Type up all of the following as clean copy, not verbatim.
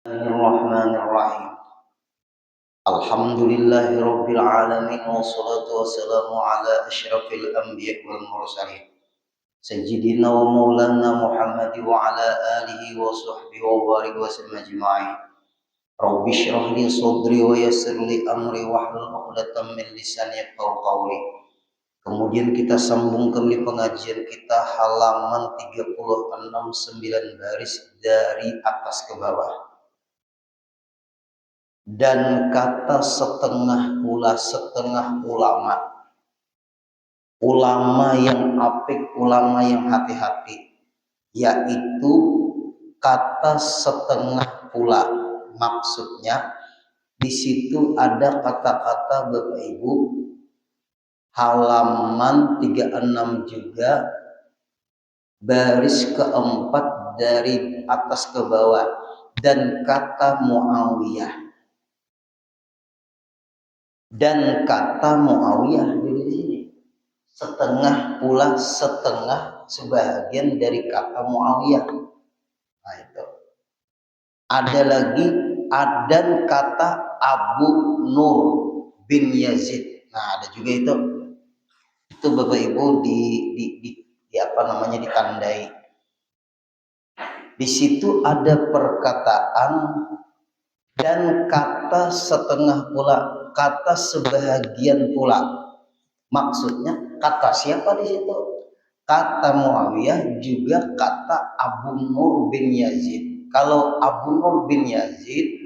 Bismillahirrahmanirrahim. Alhamdulillahirabbil alamin wassalatu wassalamu ala asyrafil anbiya'i wal mursalin sayyidina wa maulana Muhammad wa ala alihi wa sahbihi wa barik wa sallam ajma'in. Rabbi shrah li sadri wa yassir li amri wahlul 'uqdatam min lisani yafqahu qawli. Kemudian kita sambung kembali pengajian kita halaman 36 9 baris dari atas ke bawah. Dan kata setengah pula setengah ulama yang apik, ulama yang hati-hati, yaitu kata setengah pula. Maksudnya di situ ada kata-kata Bapak Ibu halaman 36 juga baris keempat dari atas ke bawah, dan kata Muawiyah. Dan kata Muawiyah di sini setengah pula setengah, sebagian dari kata Muawiyah. Nah itu. Ada lagi dan kata Abu Nur bin Yazid. Nah ada juga itu. Itu Bapak Ibu di apa namanya ditandai. Di situ ada perkataan dan kata setengah pula, kata sebagian pula. Maksudnya kata siapa di situ? Kata Muawiyah, juga kata Abu Nur bin Yazid. Kalau Abu Nur bin Yazid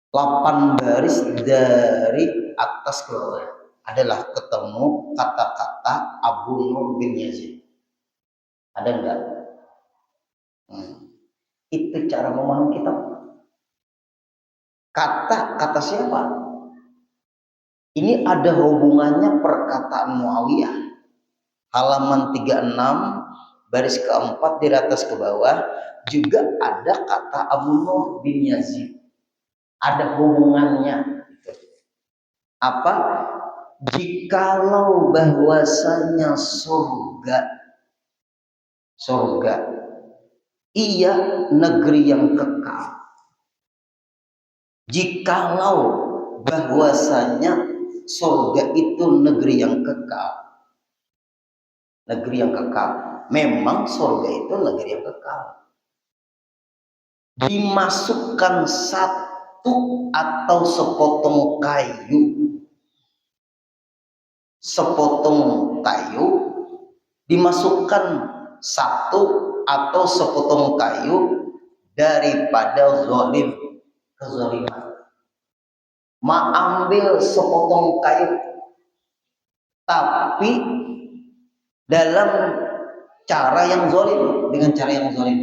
delapan baris dari atas ke bawah adalah ketemu kata-kata Abu Nur bin Yazid. Ada enggak? Itu cara memahami kitab. Kata siapa? Ini ada hubungannya perkataan Muawiyah. Halaman 36 baris keempat di atas ke bawah juga ada kata Abu Nur bin Yazid. Ada hubungannya. Apa? Jikalau bahwasanya surga ia negeri yang kekal. Jikalau bahwasanya surga itu negeri yang kekal. Negeri yang kekal. Memang surga itu negeri yang kekal. Dimasukkan satu atau sepotong kayu, dimasukkan satu atau sepotong kayu daripada zalim, kezaliman. Ambil sepotong kayu, tapi dalam cara yang zalim, dengan cara yang zalim.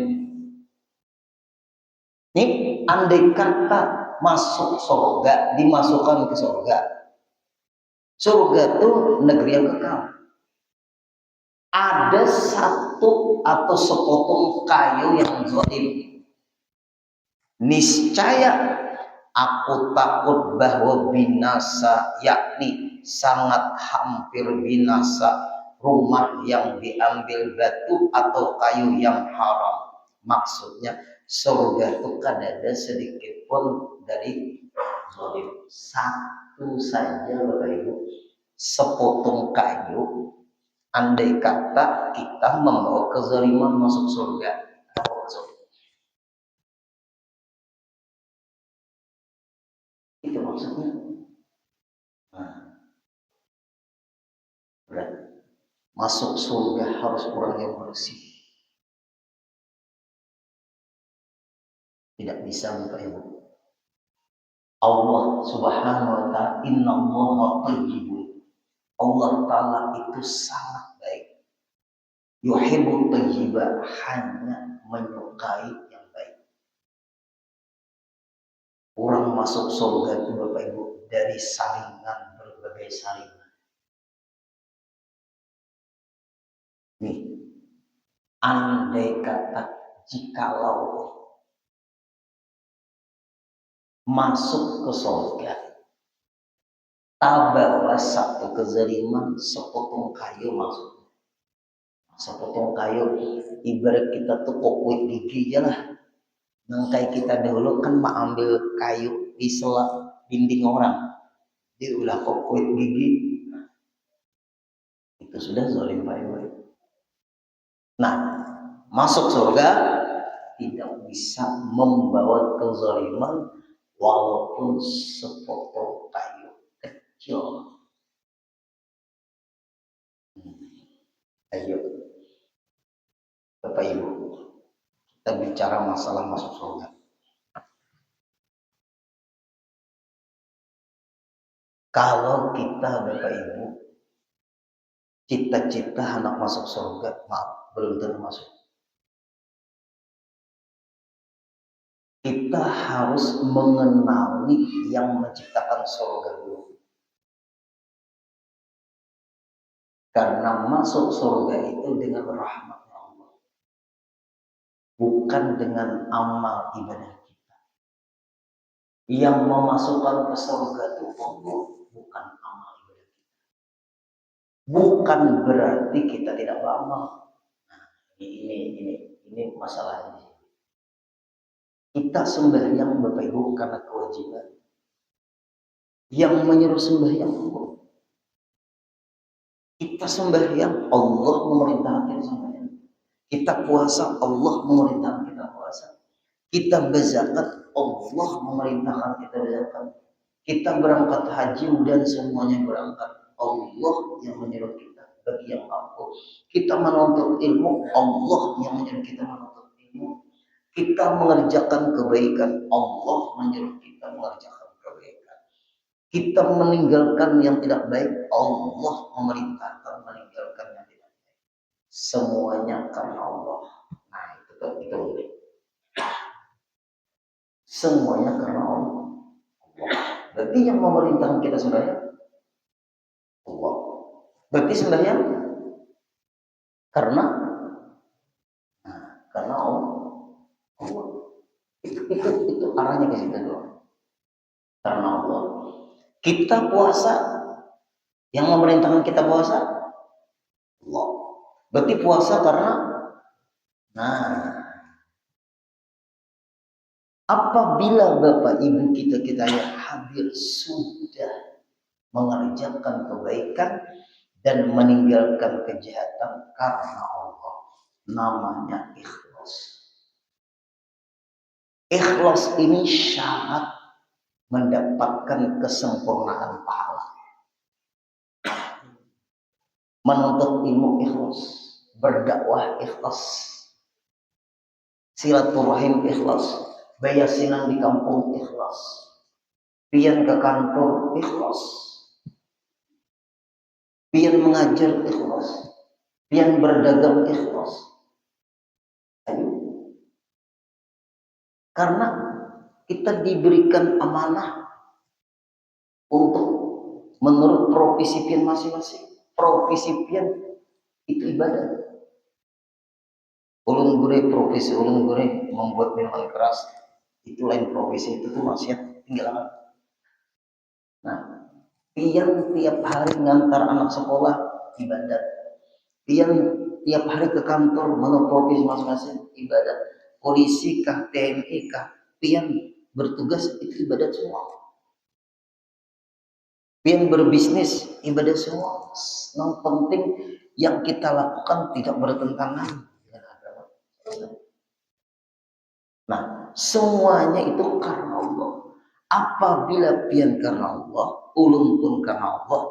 Ini andai kata masuk surga, dimasukkan ke surga. Surga itu negeri yang kekal. Ada satu atau sepotong kayu yang zalim. Niscaya aku takut bahwa binasa, yakni sangat hampir binasa rumah yang diambil batu atau kayu yang haram. Maksudnya surga itu kan ada sedikit pun dari zalim. Satu saja Bapak Ibu, sepotong kayu, andai kata kita membawa kezaliman masuk surga. Itu maksudnya. Berat. Masuk surga harus orang yang bersih. Tidak bisa Bapak Ibu. Allah Subhanahu wa ta'ala, innallaha thayyibun. Allah Ta'ala itu sangat baik. Yuhibbut thayyiba, hanya menyukai yang baik. Orang masuk surga itu Bapak Ibu dari saringan, berbagai saringan. Nih, andai kata jikalau masuk ke surga, tak bawa satu kezaliman, sepotong kayu masuk. Sepotong kayu, ibarat kita tuh kokuit gigi aja lah. Nangkai kita dahulu kan mak ambil kayu di selak dinding orang, dia udah kokuit gigi, itu sudah zalim baik-baik. Nah, masuk surga tidak bisa membawa kezaliman walaupun sepotong kayu kecil. Ayo, Bapak Ibu, kita bicara masalah masuk surga. Kalau kita, Bapak Ibu, cita-cita anak masuk surga, maaf, belum tentu masuk. Kita harus mengenali yang menciptakan surga dulu. Karena masuk surga itu dengan rahmat Allah, bukan dengan amal ibadah kita. Yang memasukkan ke surga itu Allah, bukan amal ibadah kita. Bukan berarti kita tidak beramal. Nah, ini masalahnya. Kita sembahyang Bapak Ibu karena kewajiban. Yang menyuruh sembahyang Allah. Kita sembahyang, Allah memerintahkan kita sembahyang. Kita puasa, Allah memerintahkan kita puasa. Kita berzakat, Allah memerintahkan kita berzakat. Kita berangkat haji dan semuanya berangkat, Allah yang menyuruh kita bagi yang mampu. Kita menuntut ilmu, Allah yang menyuruh kita menuntut ilmu. Kita mengerjakan kebaikan, Allah menyuruh kita mengerjakan kebaikan. Kita meninggalkan yang tidak baik, Allah memerintahkan meninggalkan yang tidak baik. Semuanya karena Allah. Nah, itu boleh. Semuanya karena Allah. Berarti yang memerintahkan kita sembahyang Allah. Berarti sembahyang karena Allah. Allah. Itu arahnya ke situ doang. Karena Allah. Kita puasa, yang memerintahkan kita puasa Allah. Berarti puasa karena apabila Bapak Ibu kita yang hadir sudah mengerjakan kebaikan dan meninggalkan kejahatan karena Allah, namanya ikhlas. Ikhlas ini syarat mendapatkan kesempurnaan pahala. Menuntut ilmu ikhlas, berdakwah ikhlas, silaturahim ikhlas, bayasinan di kampung ikhlas, pian ke kantor ikhlas, pian mengajar ikhlas, pian berdagang ikhlas. Ayo. Karena kita diberikan amanah untuk menurut profesi pian masing-masing. Profesi pian itu ibadah. Ulun gure profesi ulun gure membuat minuman keras, itu lain profesi, itu tuh maksiat tinggalan. Nah, pian tiap hari ngantar anak sekolah ibadah. Pian tiap hari ke kantor menurut profesi masing-masing ibadah. Polisi kah, TNI kah, pian bertugas itu ibadah semua. Pian berbisnis ibadah semua. Yang penting yang kita lakukan tidak bertentangan dengan agama. Nah, semuanya itu karena Allah. Apabila pian karena Allah, ulun pun karena Allah,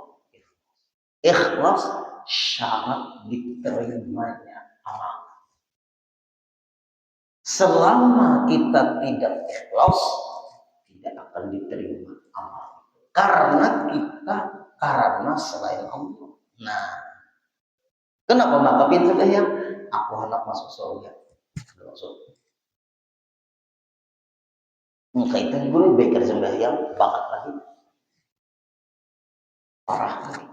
ikhlas syarat diterimanya amal. Selama kita tidak ikhlas, tidak akan diterima amal. Karena selain Allah. Nah, kenapa maka pian sembahyang? Aku hendak masuk surga. Kaitan guru baik sembahyang bakat lagi parah lagi.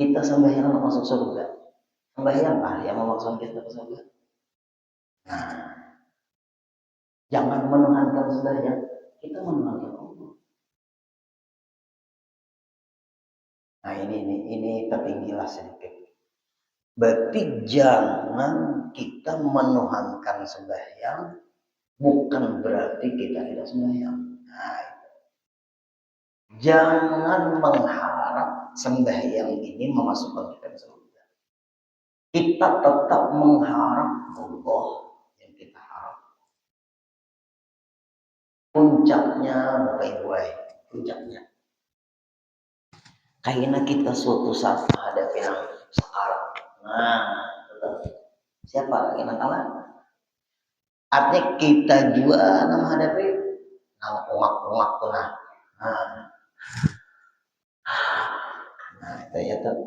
Kita sembahyang masuk surga. Sembahyang yang memaksakan kita ke surga. Nah, jangan menuhankan sembahyang, kita menuhankan Allah. Nah ini tertinggilah sedikit. Berarti jangan kita menuhankan sembahyang, bukan berarti kita tidak sembahyang. Nah, jangan mengharap sembahyang ini memasukkan kita ke surga. Kita tetap mengharap Allah yang kita harap. Puncaknya baik-baik, puncaknya. Kayaknya kita suatu saat menghadapi yang sekarat. Nah, siapa yang kalah? Artinya kita juga menghadapi nang ungak-ungak tuh nah. Nah, itu ya tuh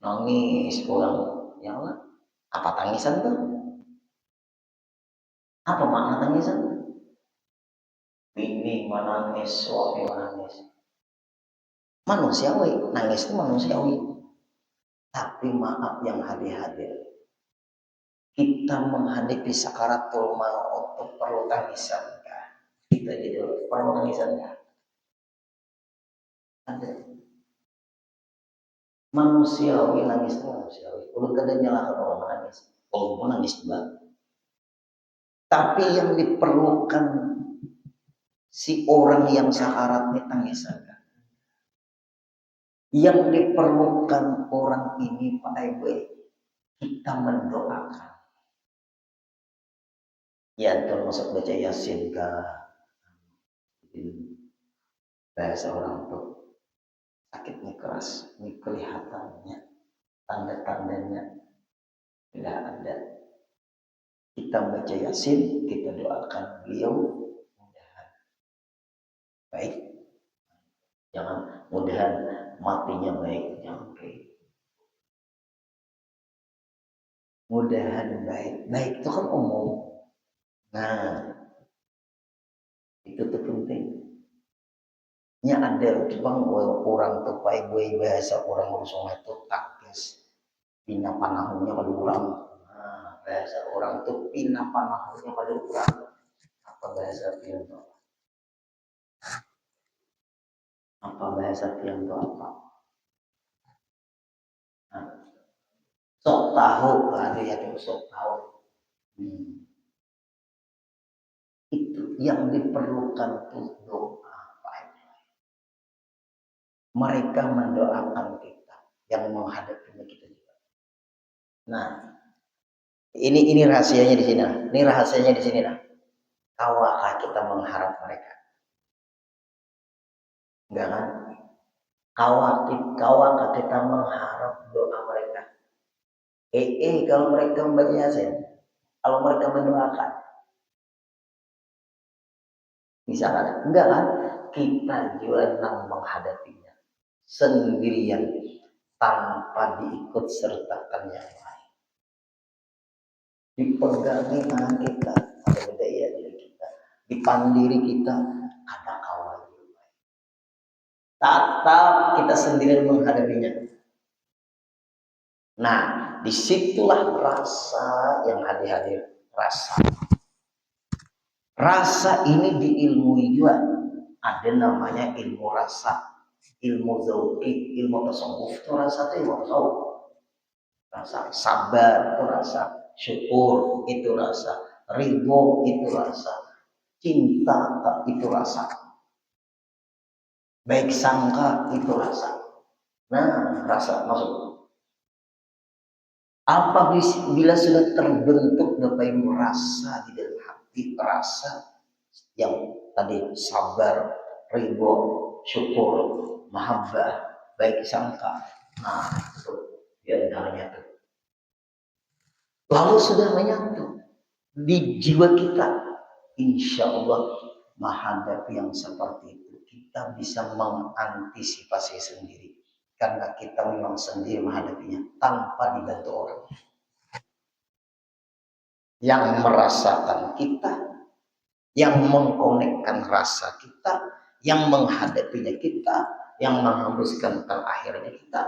nangis pulang. Ya Allah, apa tangisan tuh? Apa makna tangisan? Ini menangis, suami menangis. Manusiawi, nangis itu manusiawi. Tapi maaf yang hadir-hadir. Kita menghadapi sakaratul maut itu perlu tangisan kan? Kita jadi perlu tangisan kan? Ada manusiawi nangis itu manusiawi. Kalau kadang nyalakan orang menangis, kalau menangis juga. Tapi yang diperlukan si orang yang sakarat ini tangisan kan? Yang diperlukan orang ini Pak Ibu, kita mendoakan. Ya termasuk baca Yasin kah? Bahasa orang tuh sakitnya keras, ini kelihatannya, tanda-tandanya tidak ada. Kita baca Yasin, kita doakan beliau mudahan baik, jangan mudahan matinya baik, jangan baik. Mudahan baik, baik itu kan umum. Nah, itu tuh penting. Nya ada cuma orang tuh baik bahasa orang urusong itu takis pina panahunnya pada orang. Nah, bahasa orang tuh pina panahunnya pada orang. Apa bahasa pianto? Apa bahasa pianto apa? Nah, sok tahu ada ya tuh sok tahu. Itu yang diperlukan tuh doa. Mereka mendoakan kita yang menghadapi kita juga. Nah, ini rahasianya di sini. Ini rahasianya di sini nah. Kawakah kita mengharap mereka? Enggak kan? Kawakah kita mengharap doa mereka? Kalau mereka membaca Yasin, kalau mereka mendoakan, misalkan, enggak kan? Kita juga menghadapinya sendirian tanpa diikut sertakan yang lain. Dipegangi tangan kita, ada budaya diri kita, dipandiri kita, ada kawan. Tetap kita sendirian menghadapinya. Nah, disitulah rasa yang hadir-hadir, rasa. Rasa ini diilmui juga. Ada namanya ilmu rasa, ilmu zauqi, ilmu tasawuf itu rasa itu ilmu tasawuf. Rasa sabar itu rasa, syukur itu rasa, ridho itu rasa, cinta itu rasa, baik sangka itu rasa. Nah, rasa masuk. Apabila sudah terbentuk Bapak Ibu rasa di dalam hati, rasa yang tadi sabar, ridho, syukur, mahabbah, baik sangka. Nah, itu diantaranya tuh. Lalu sudah menyatu di jiwa kita, insya Allah menghadapi yang seperti itu kita bisa mengantisipasi sendiri. Karena kita memang sendiri menghadapinya tanpa dibantu orang yang merasakan kita, yang mengkonekkan rasa kita, yang menghadapinya kita, yang menghembuskan terakhirnya kita.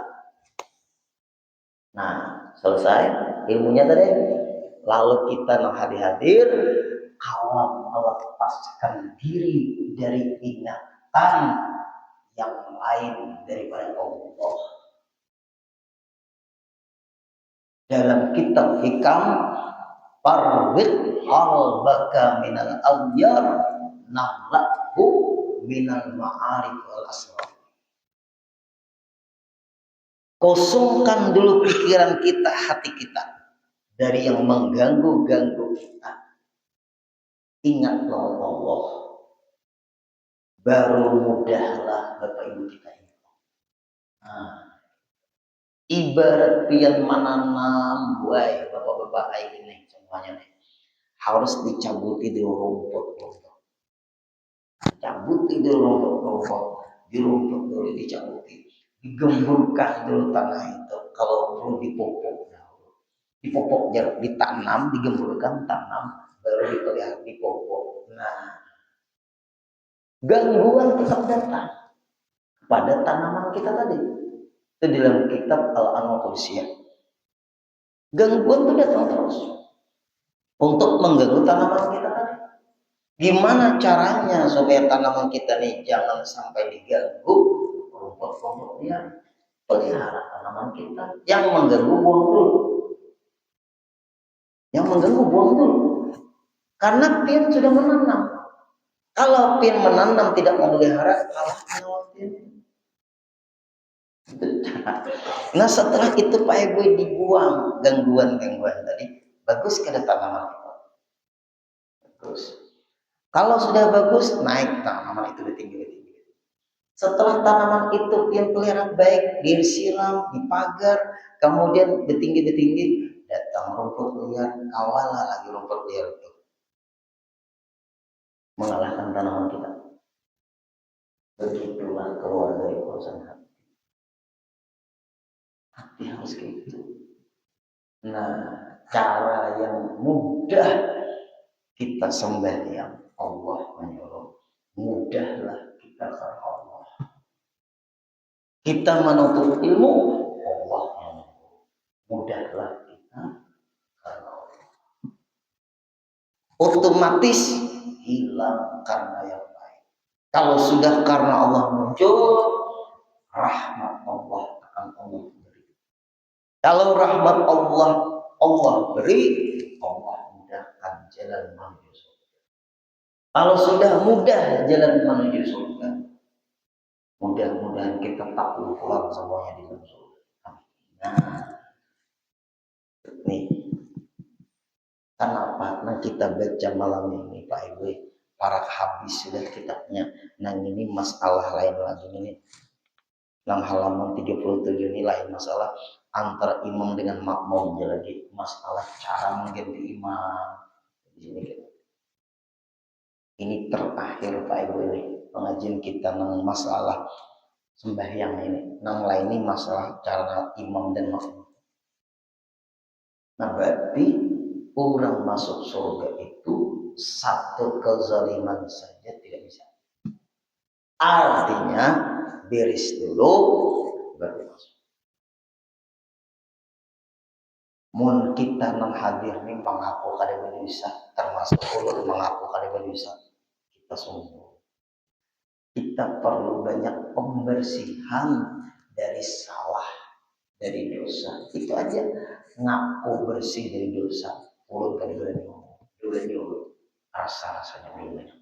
Nah, selesai ilmunya tadi. Lalu kita hadir, kalau melepaskan diri dari ingatan yang lain daripada Allah. Dalam kitab hikam, parwid qalbaka minal awyar namlahu minal ma'arif wal asrar. Kosongkan dulu pikiran kita, hati kita dari yang mengganggu-ganggu kita. Ingatlah Allah, baru mudahlah Bapak Ibu kita ini. Nah, ibarat pian menanam buah, Bapak-bapak ini semuanya nih, harus dicabuti di rumput-rumput. Cabuti dulu rumput, di rumput dulu dicabuti, digemburkan dulu tanah itu. Kalau perlu dipupuk, dipupuk ditanam, digemburkan, tanam, baru dipelihara, dipupuk. Nah, gangguan tetap datang pada tanaman kita tadi. Itu dalam kitab Al-Anwaar. Gangguan itu datang terus untuk mengganggu tanaman kita tadi. Gimana caranya supaya tanaman kita nih jangan sampai diganggu? Rumput-rumput liar, pelihara tanaman kita. Yang mengganggu buang dulu. Yang mengganggu buang dulu. Karena pian sudah menanam. Kalau pian menanam tidak memelihara, kalah nyawa pian. Nah setelah itu Pak Ibu dibuang gangguan-gangguan tadi, bagus kada tanaman itu. Bagus. Kalau sudah bagus, naik tanaman itu tinggi-tinggi. Setelah tanaman itu pian pelihara baik, disiram, dipagar, kemudian tinggi-tinggi, datang rumput liar, kawalah lagi rumput liar itu mengalahkan tanaman kita. Begitulah keluar dari urusan hati. Hati harus gitu. Nah, cara yang mudah kita sembahyang, Allah menyuruh. Mudahlah kita karena Allah. Kita menuntut ilmu, Allah menyuruh. Mudahlah kita karena Allah. Otomatis hilang karena yang baik. Kalau sudah karena Allah muncul, rahmat Allah akan Allah beri. Kalau rahmat Allah beri, Allah mudahkan jalan menuju surga. Kalau sudah mudah jalan menuju surga, mudah-mudahan kita takluk pulang semuanya di dalam surga. Nah, nih, kenapa? Nah kita baca malam ini Pak Ibu, para habis sudah kitabnya. Nah ini masalah lain lagi ini. Dalam halaman 37 ini lain masalah antara imam dengan makmum lagi, masalah cara mengganti imam. Ini terakhir Pak Ibu ini pengajian kita tentang masalah sembahyang ini. Nang lain ini masalah cara imam dan makmum. Nah berarti orang masuk surga itu satu kezaliman saja tidak bisa. Artinya beres dulu baru masuk. Mun kita nang hadir nih mengaku kada bisa, termasuk ulun mengaku kada bisa, kita sombong. Kita perlu banyak pembersihan dari salah, dari dosa. Itu aja, ngaku bersih dari dosa. Ulun kada berani ngomong, dulu rasa-rasanya belum banyak.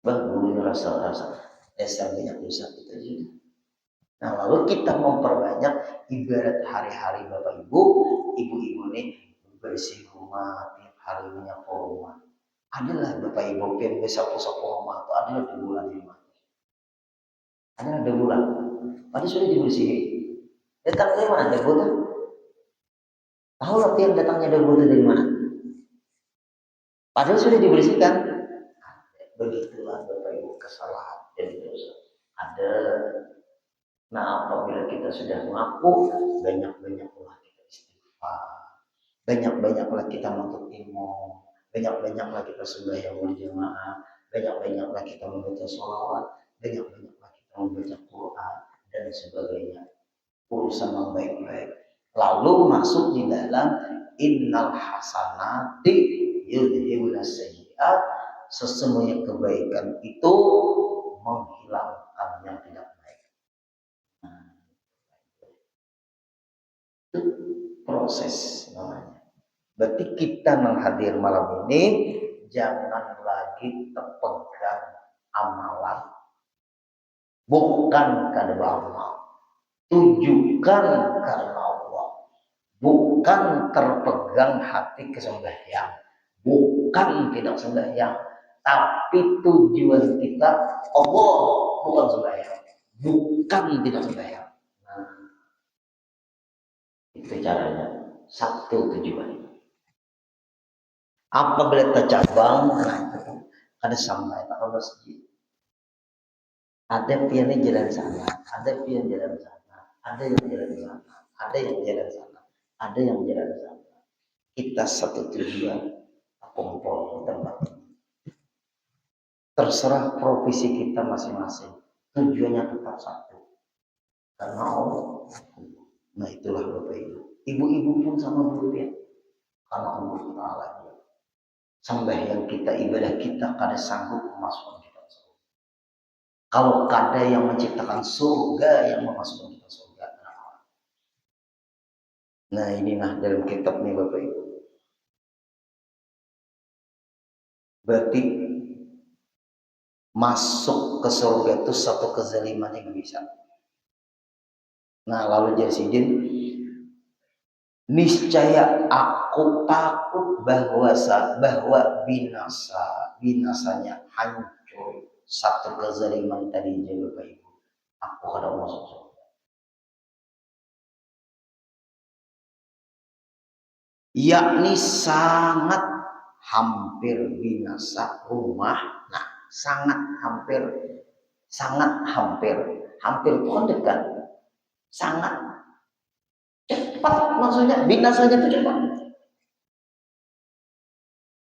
Belum rasa dasar banyak dosa kita juga. Nah lalu kita memperbanyak ibarat hari-hari Bapak Ibu, ibu-ibu nih bersih rumah, tiap hari menyapu rumah. Adalah Bapak Ibu yang sapu-sapu rumah itu adalah 2 bulan di rumah. Adalah 2 bulan. Padahal sudah dibersihin. Datang dari mana debu tuh? Tahu lah yang datangnya debu dari mana? Padahal sudah dibersihkan. Begitulah Bapak Ibu kesalahan dan dosa. Ada. Nah apabila kita sudah mengaku, banyak-banyaklah kita istighfar, banyak-banyaklah kita menuntut ilmu, banyak-banyaklah kita sembahyang berjamaah, banyak-banyaklah kita membaca sholawat, banyak-banyaklah kita membaca Quran dan sebagainya. Urusan yang baik-baik. Lalu masuk di dalam innal hasanati yudhibunas sayyi'at, sesungguhnya kebaikan itu menghilangkan yang tidak baik. Itu proses namanya. Berarti kita menghadir malam ini jangan lagi terpegang amalan, bukan karena amal, tujukan karena Allah, bukan terpegang hati kesembahyang, bukan tidak sembahyang, tapi tujuan kita Allah, bukan sembahyang, bukan tidak sembahyang. Nah, itu caranya. Satu tujuan. Apabila tercabang, ada sampai ke masjid. Ada piannya jalan sana, ada pian jalan sana, ada yang jalan sana, ada yang jalan sana, ada yang jalan sana. Kita satu tujuan, kumpul tempat. Terserah profesi kita masing-masing, tujuannya tetap satu. Karena Allah. Nah itulah Bapak Ibu. Ibu-ibu pun sama berbeda. Karena Allah Ta'ala. Sembahyang kita, ibadah kita, kada sanggup memasukkan kita surga. Kalau kada yang menciptakan surga yang memasukkan kita surga. Nah inilah dalam kitab nih Bapak Ibu. Berarti masuk ke surga itu satu kezaliman yang bisa. Nah lalu Jasidin, niscaya aku takut bahwa binasanya hancur satu kezaliman tadi Bapak Ibu. Aku kada masuk surga. Yakni sangat hampir binasa rumah. Nah, sangat hampir hampir itu kan dekat, sangat cepat, maksudnya binasanya itu cepat.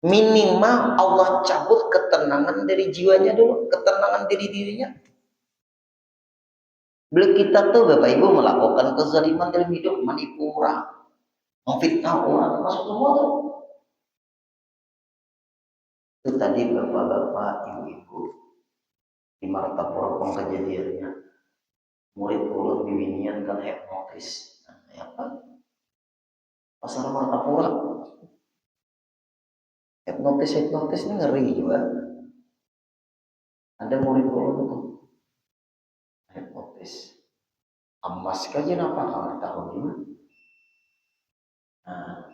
Minimal Allah cabut ketenangan dari jiwanya dulu, ketenangan dirinya. Bila kita tuh Bapak Ibu melakukan kezaliman dalam hidup, menipu orang, memfitnah orang, masuk semua tuh. Itu tadi bapak-bapak, ibu-ibu di Martapura kejadiannya, murid ulun bibinian kan hipnotis. Nah, apa? Pasar Martapura hipnotis ini ngeri juga. Ada murid ulun itu hipnotis. Emas kajian apa kamu tahu gimana? Nah,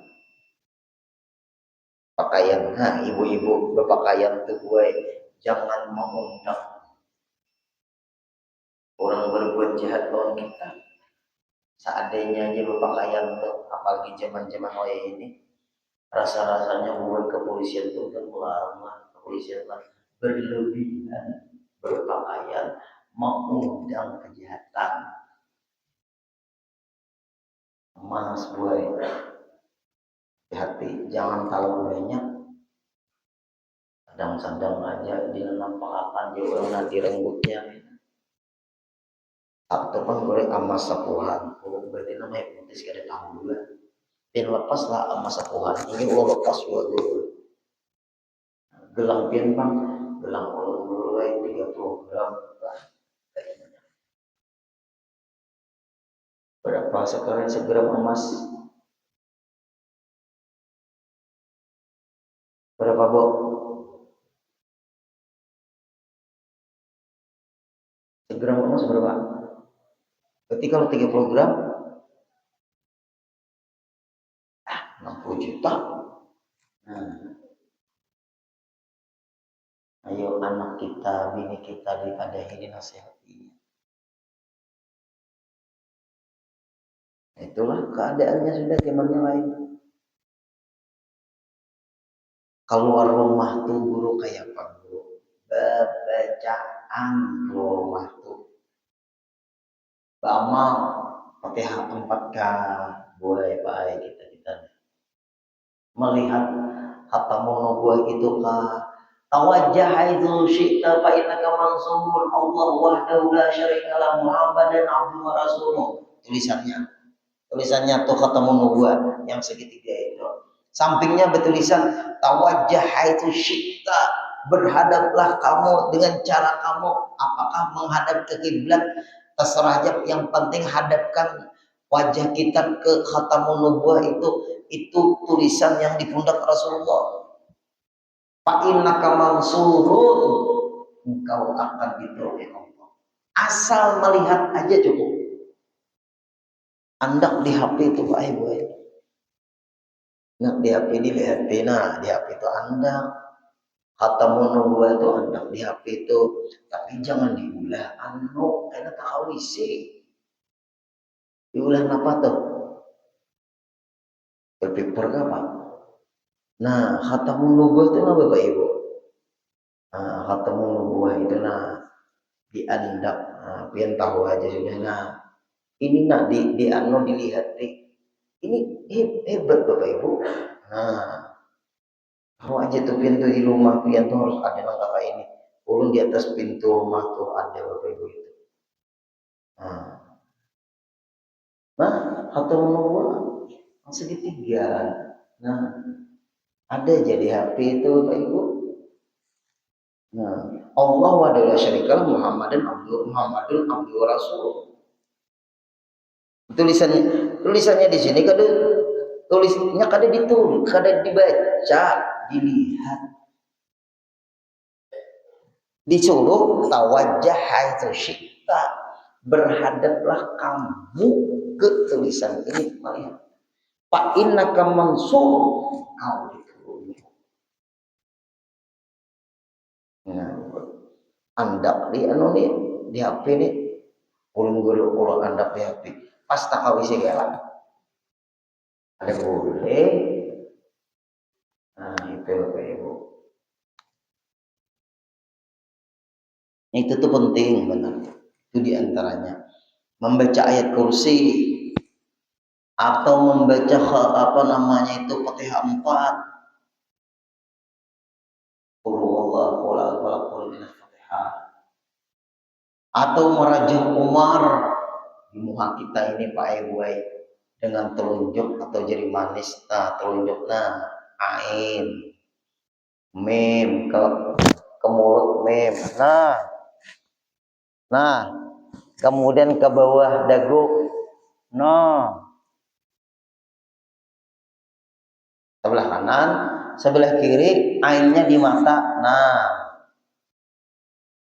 pakaian, nah ibu-ibu berpakaian tuh gue jangan mengundang orang berbuat jahat lawan kita. Seandainya aja berpakaian tuh, apalagi zaman-zaman ini, rasa-rasanya buat kepolisian tuh kan melarang, kepolisian lah berlebihan berpakaian mengundang kejahatan. Manas gue, hati jangan terlalu banyak. Kadang-kadang aja di nampakan juga nanti renggutnya. Atau kan boleh amas sapuhan, berarti namanya hipnotis kada tahu juga. Dan lepaslah amas sapuhan, ini lo lepas dulu. Gelang pian bang, gelang ulun dulu 30 gram. Berapa sekarang segram emas? Berapa bu? Segram emas berapa? Berarti kalau 30 gram 60 juta. Nah, ayo anak kita, bini kita dipadahi dinasihati. Itulah keadaannya sudah gimana lain. Keluar rumah tuh guru kayak apa guru? Bacaan keluar rumah tuh. Beramal Fatihah 4 boleh baik kita melihat hatamu nubuah itu tawajjah haitsu syi'ta fa innaka mansubun Allah wahdahu la syarika la Muhammadan abduhu wa rasuluh. Tulisannya tuh hatamu nubuah yang segitiga itu. Sampingnya bertulisan tawajjah haitsu syi'ta, berhadaplah kamu dengan cara kamu, apakah menghadap ke kiblat terserah aja, yang penting hadapkan wajah kita ke khatamun nubuwah itu tulisan yang di pundak Rasulullah. Fa innaka mansurun, engkau akan ditolong Allah. Asal melihat aja cukup. Andak di HP itu Pak Ibu. Nggak di HP dilihat, nah di HP itu andak. Khatamun nubuwah itu andak di HP itu, tapi jangan diulah karena tahu isi. Diulah apa tuh? Berpaper apa? Nah, khatamun nubuwah itu apa Bapak Ibu? Nah, khatamun nubuwah itu diandak, pian tahu aja sudah. Nah, ini dilihat nih. Ini hebat Bapak Ibu. Nah, tahu aja tuh pintu di rumah pian tuh harus ada kakak ini. Ulun di atas pintu rumah tuh ada Bapak Ibu itu. Nah, khatamun nubuwah segitiga. Nah, ada jadi HP itu Bapak Ibu. Nah, Allah wa la syarika Muhammadun abdu wa rasul. Tulisannya di sini tulisnya kada dibaca, dilihat. Disuruh tawajjah haitsu syi'ta, berhadaplah kamu ke tulisan ini melihat. Fa innaka mansur, kau diturunkan. Nah, andak di di HP nih, ulun guru andak di HP. Pas tak kawisi galang. Ada boleh. Nah, itu Bapak Ibu. Itu tuh penting benar. Itu diantaranya membaca ayat kursi atau membaca Fatihah 4. Atau merajam Umar di muka kita ini Pak Ibu dengan telunjuk atau jari manis. Nah, telunjuk ain mem ke mulut mem. Nah, kemudian ke bawah dagu. Sebelah kanan, sebelah kiri ainnya di mata. Nah,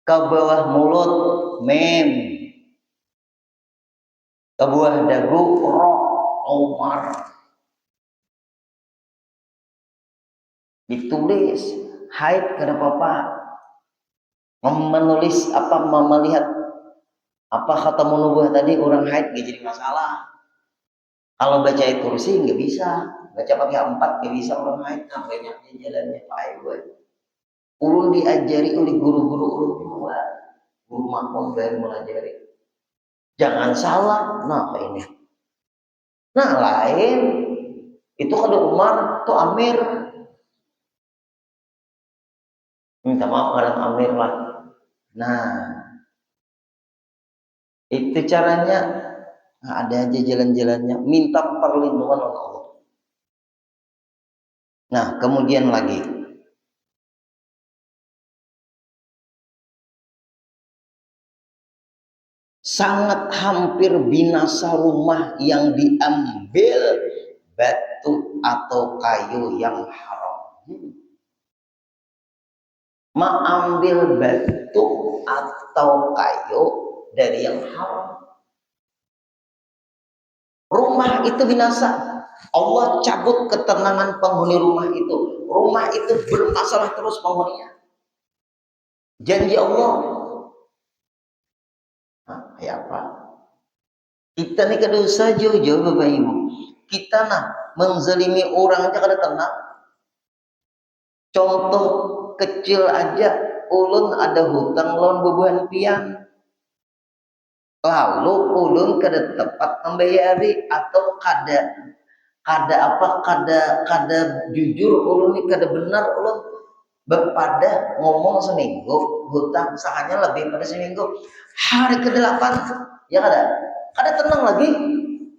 ke bawah mulut mem, ke bawah dagu ro Umar. Ditulis haid kada apa-apa. Menulis melihat khatamun nubuwah tadi orang haid gak jadi masalah. Kalau baca ayat kursi nggak bisa, baca pakai 4 nggak bisa orang haid. Banyaknya jalannya Pak Ibu. Ulun diajari oleh guru-guru ulun tua, guru makmum yang melajari. Jangan salah. Nah ini. Nah lain itu kada Umar itu Amir. Minta maaf kadang Amir lah. Nah itu caranya. Nah, ada aja jalan-jalannya. Minta perlindungan oleh Allah. Nah kemudian lagi. Sangat hampir binasa rumah yang diambil batu atau kayu yang haram. Mengambil batu atau kayu dari yang haram. Rumah itu binasa. Allah cabut ketenangan penghuni rumah itu. Rumah itu bermasalah terus penghuninya. Janji Allah. Ya apa? Kita nih kada usah jauh-jauh Bapak Ibu. Kita menzalimi orang aja kada tenang. Contoh kecil aja, ulun ada hutang lawan bebuhan pian. Lalu ulun kada tepat membayari atau kada jujur ulun ini kada benar ulun berpada ngomong seminggu hutang sahanya lebih pada seminggu. Hari ke-8 ya kada tenang lagi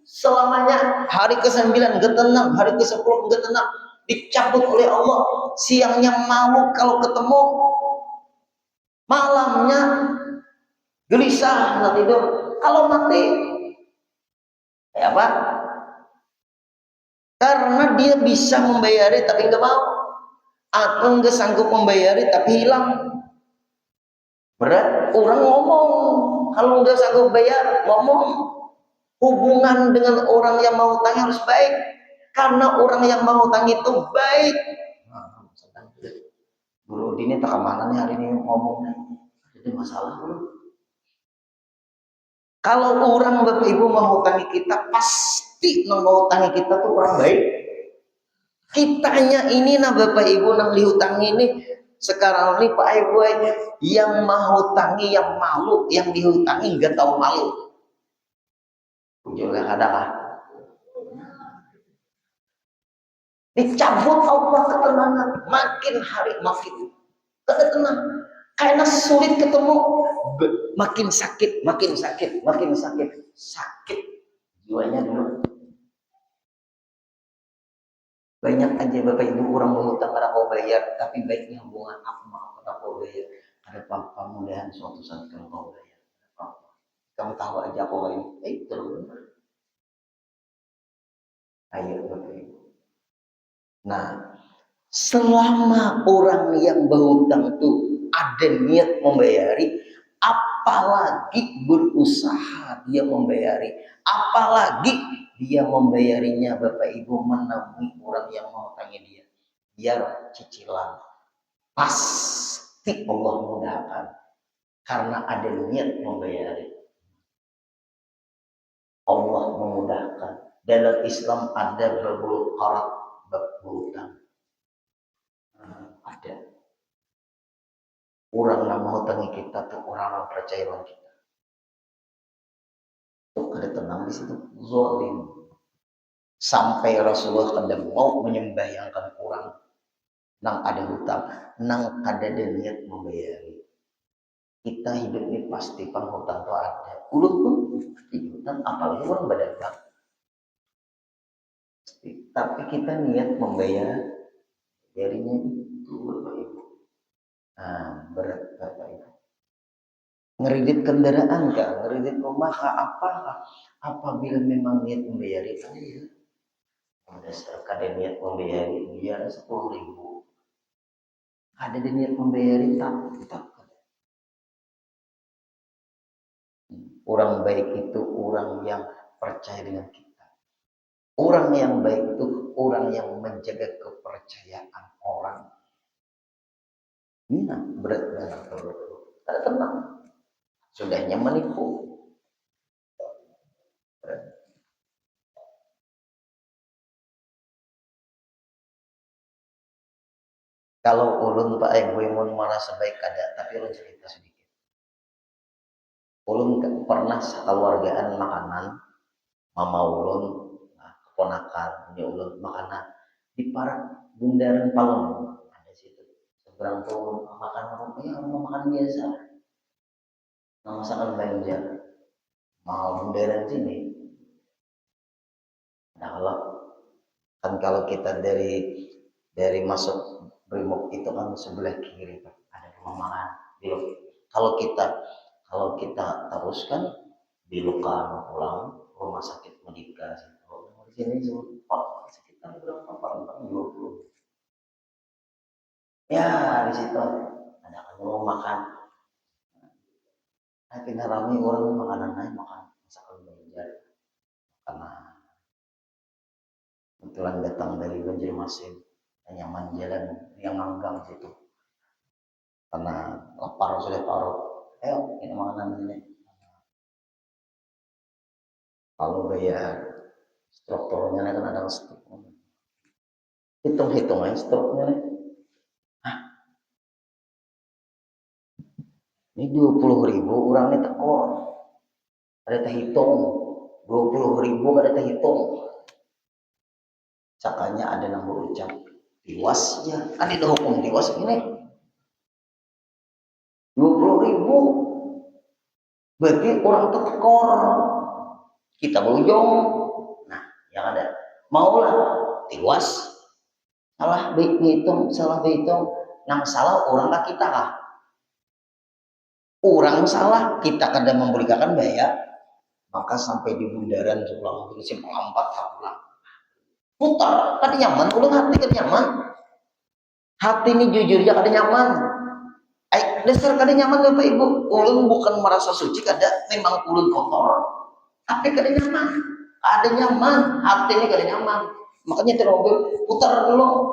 selamanya. Hari ke-9 gak tenang, hari ke-10 gak tenang, dicabut oleh Allah. Siangnya mau kalau ketemu, malamnya gelisah nggak tidur. Kalau mati Kayak apa? Karena dia bisa membayari tapi nggak mau, atau nggak sanggup membayari tapi hilang. Berat orang ngomong, kalau nggak sanggup bayar ngomong. Hubungan dengan orang yang mau utang harus baik, karena orang yang mau utang itu baik. Guru ini tak kemana nih hari ini ngomongnya, jadi masalah bro. Kalau orang Bapak Ibu mau utangi kita, pasti mau utangi kita tuh orang baik. Kitanya ini nah Bapak Ibu nang dihutangi ini sekarang ini Pak Ibu yang mau utangi yang malu, yang dihutangi nggak tahu malu. Juga ada lah. Dicabut Allah ketenangan, makin hari makin tidak tenang. Karena sulit ketemu, makin sakit, makin sakit, makin sakit, sakit jiwanya dulu. Banyak aja Bapak Ibu orang mengutang karena kau bayar, tapi baiknya hubungan aku maaf karena kau bayar. Ada apa mudahan suatu saat kalau kau bayar. Kamu tahu aja aku ini, terus. Ayo Bapak Ibu. Nah, selama orang yang berhutang itu ada niat membayari, apalagi berusaha dia membayari, apalagi dia membayarinya Bapak Ibu menemui orang yang mengutangi dia, biar cicilan pasti Allah mudahkan karena ada niat membayari. Allah memudahkan. Dalam Islam ada babul qarat, bab hutang. Ada orang yang menghutangi kita tuh orang yang percaya dengan kita. Tuh ada tenang di situ, zalim. Sampai Rasulullah kadang mau menyembahyangkan orang nang ada hutang, nang ada niat membayari. Kita hidup ini pasti penghutang tuh ada. Ulun pun hutang, apalagi orang berdagang. Tapi kita niat membayar, jarinya itu Bapak Ibu. Nah, berat Bapak Ibu. Ngeridit kendaraan kah, ngeridit rumah kah, apa apabila memang niat membayar itu ya. Ada niat membayar biar 10.000. Ada niat membayar tak. Orang baik itu orang yang percaya dengan kita. Orang yang baik itu orang yang menjaga kepercayaan orang. Nah, berat banget tak tenang. Sudahnya menipu. Kalau ulun Pak Ibu mun merasa baik ada, tapi ulun cerita sedikit. Ulun pernah sekeluargaan makanan, mama ulun, keponakan, ini ulun makanan di Parak Bundaran Palem ada situ. Seberang tuh makan rumah makan biasa. Nah, masakan Banjar, mau bundaran sini. Nah, kalau kita dari masuk Brimob itu kan sebelah kiri ada rumah makan. Kalau kita teruskan di Luka pulang rumah sakit Medika di sini sekitar berapa paling 20. Ya di situ ada rumah makan. Tapi ramai orang makanan naik makan masakan Banjar karena kebetulan datang dari Banjarmasin nyaman jalan yang nganggang situ karena lapar sudah parut. Ayo ini makanan ini. Kalau bayar strukturnya kan ada struktur. Hitung aja strukturnya. Ini 20.000 orang ini tekor. Ada terhitung. 20.000 ada terhitung. Sakanya ada yang berucap tiwas ya. Kan itu hukum tiwas ini. 20.000. Berarti orang tekor. Kita berujung. Nah, yang ada. Maulah tiwas. Salah berhitung. Nang salah orang lah kita kah? Orang salah, kita kadang memberikan bayar. Maka sampai di bundaran pulang itu simpang 4 pulang. Putar, kada nyaman, ulang hati kada nyaman. Hati ini jujur ya kada nyaman. Dasar kada nyaman Bapak Ibu. Ulun bukan merasa suci kada, memang ulun kotor. Tapi kada nyaman. Kada nyaman, hati ini kada nyaman. Makanya terobos putar dulu.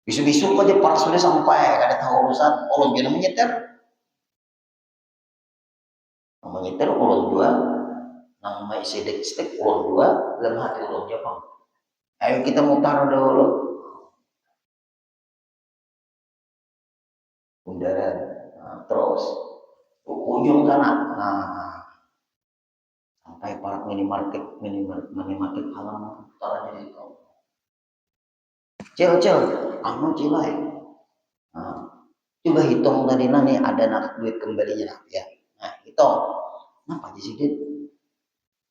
Bisu-bisu aja pas sudah sampai, kada tahu urusan. Ulun dia menyetir. Menyetir ulun dua, nama isi stick ulun dua, dalam hati ulun Jepang. Ayo kita mutar dulu. Bundaran, nah, terus ujung sana. Nah, sampai para minimarket halaman putar aja itu. Cel, anu cilai. Nah, coba hitung tadi nih ada nak duit kembalinya ya. Nah, hitung. Kenapa di sini?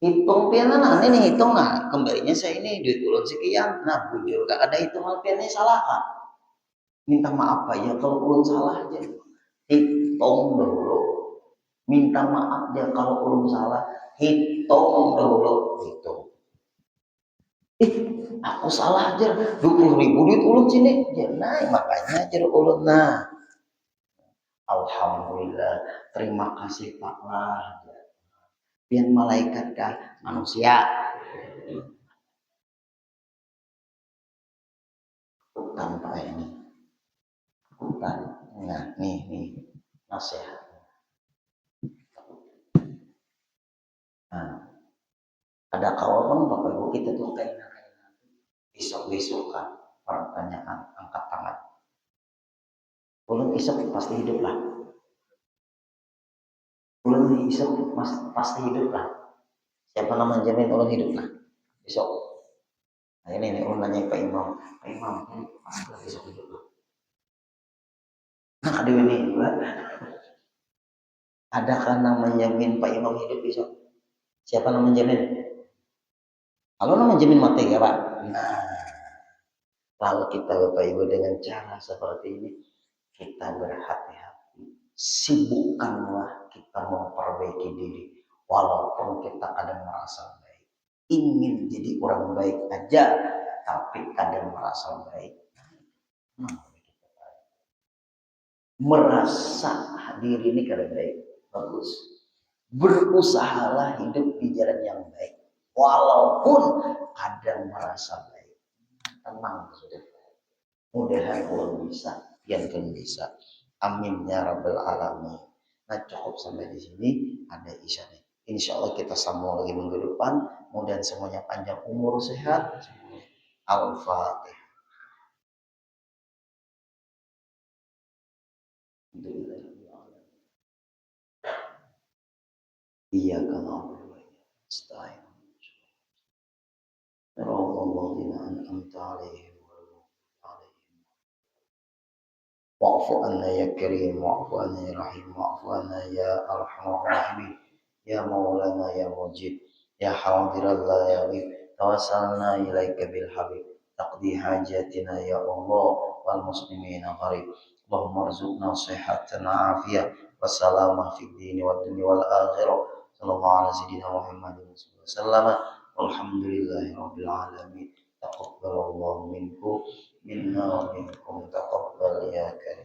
Hitung piana nah ini hitung nah kembalinya saya ini duit ulun sekian. Nah, bujur gak ada hitungan piana salah kan? Minta maaf ya kalau ulun salah aja. Hitung dulu. Minta maaf ya kalau ulun salah. Hitung dulu. Hitung. Aku salah aja 20.000 duit ulun sini. Ya, nah makanya aja ulun nah. Alhamdulillah, terima kasih Pak lah. Pian malaikat kah manusia. Tanpa ini. Bukan. Nah, nih nasihat. Nah, ada kawan Bapak Ibu kita tuh kayak besok kan pertanyaan angkat tangan. Ulun isap pasti hidup lah. Ulun isap pasti hidup lah. Siapa nama jamin ulun hidup lah besok. Nah ini ulun nanya Pak Imam, pasti lah besok hidup lah. Nah ada ini juga. Adakah nama jamin Pak Imam hidup besok? Siapa nama jamin? Kalau nama jamin mati ya Pak. Nah, lalu kita Bapak Ibu dengan cara seperti ini kita berhati-hati. Sibukkanlah kita memperbaiki diri walaupun kita kadang merasa baik. Ingin jadi orang baik aja tapi kadang merasa baik. Merasa diri ini kadang baik. Bagus. Berusahalah hidup di jalan yang baik. Walaupun kadang merasa baik. Tenang sudah. Mudahan Allah bisa, yang kan bisa. Amin ya rabbal alamin. Nah cukup sampai di sini ada isya nih. Insya Allah kita sambung lagi minggu depan. Mudahan semuanya panjang umur sehat. Al-Fatihah. Iya kalau Astaghfirullah. Allahumma an'amta alaihim wa'fu anna ya karim wa'fu anna ya rahim wa'fu anna ya arhamar rahimin ya maulana ya mujib ya hadiral la ya ghib tawassalna ilaika bil habib taqdi hajatina ya Allah wal muslimina gharib Allahumma arzuqna sihhatan afiyah wassalamah fid dini wad dunya wal akhirah sallallahu alaihi sayyidina Muhammadin sallallahu walhamdulillahi rabbil alamin taqabbalallahu minkum minna wa minkum taqabbal ya karim